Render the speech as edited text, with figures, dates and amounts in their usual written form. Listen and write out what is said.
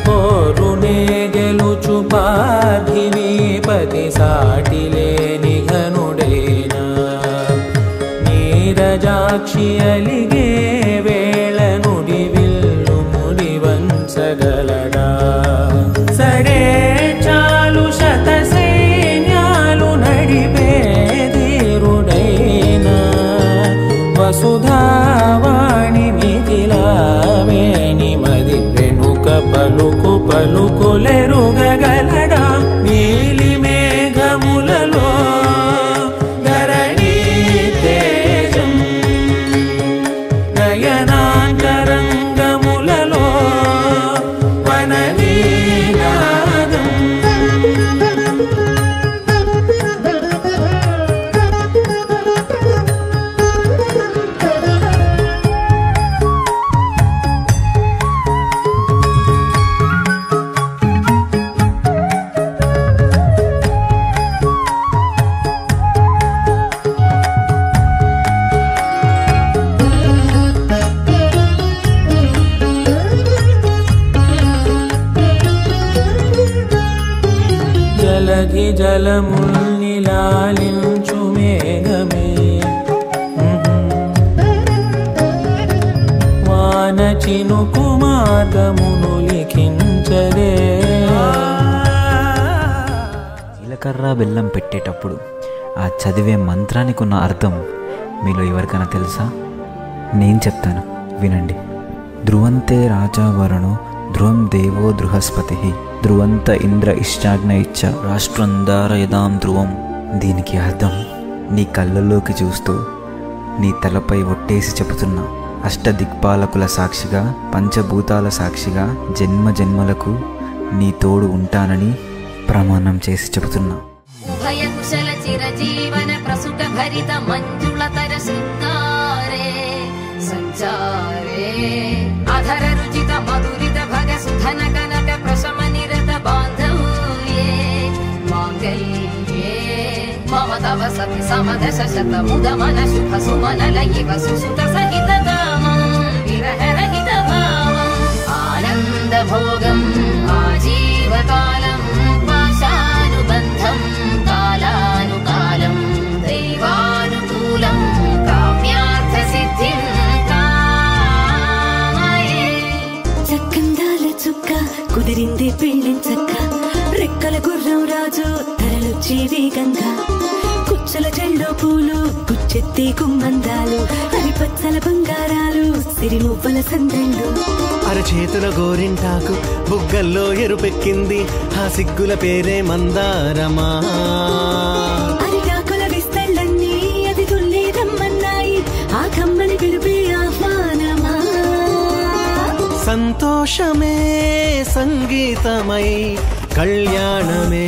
పోరునే గెలుచు పార్థివీపతి సాటిలేని ఘనుడేనా నీరజాక్షి అలిగే వేళ నుడి విల్లు ముడి వంచగలడా సడే చాలు శత సైన్యాలు నడిపే ధీరుడైనా వసుధావాణి మిథిలావేణి మది వెనుక పలుకు పలుకులెరుగగలడా నీలి మేఘములలో ధరణీ తేజం నయనాంతరంగములలో వననీనాదం జలధి జలముల్నిలాలించు మేఘమే వాన చినుకు మార్గమును లిఖించదే జీలకర్ర బెల్లం పెట్టేటప్పుడు ఆ చదివే మంత్రానికి ఉన్న అర్థం మీలో ఎవరికైనా తెలుసా? నేను చెప్తాను, వినండి. ధ్రువంతే రాజా వరుణో ధ్రువం దేవో బృహస్పతి ధ్రువంత ఇంద్ర ఇష్టాజ్ఞ ఇచ్చ రాష్ట్రంధారయదాం ధ్రువం. దీనికి అర్థం నీ కళ్ళలోకి చూస్తూ నీ తలపై ఒట్టేసి చెబుతున్నా, అష్టదిక్పాలకుల సాక్షిగా పంచభూతాల సాక్షిగా జన్మ జన్మలకు నీ తోడు ఉంటానని ప్రమాణం చేసి చెబుతున్నా. ఉభయ కుశల చిరజీవన ప్రసుక భరిత మంజుళతర శృంగారే సంచారే అధర రుచిత మధురిత భగ సుధన కనక ప్రశమ నిరత బాంధవ్యే మాంగళ్యే మమ తవ సతి సమదశ శత ముద మన శుభ సుమనల ఇవ సుసుత సహిత కామం విరహ రహిత భావం ఆనంద భోగం ఆజీవకాలం పాశానుబంధం కాలానుకాలం దైవానుకూలం కామ్యార్థ సిద్ధిం కామయే. చక్కందాల చుక్క కుదిరింది పెళ్ళించక్క రెక్కల గుర్రం రాజు తరలొచ్చే వేగంగా కుచ్చల చెండు పూలు గుచ్చెత్తి కుమ్మందాలు హరిపచ్చల బంగారాలు సిరిమువ్వల సందళ్ళు అరచేతుల గోరింటాకు బుగ్గల్లో ఎరుపెక్కింది ఆ సిగ్గుల పేరే మందారమా అరిటాకుల విస్తళ్ళన్నీ అది తుల్లి రమ్మన్నాయి ఆ కమ్మని పిలిపి ఆహ్వానమా సంతోషమే సంగీతమై కళ్యాణమే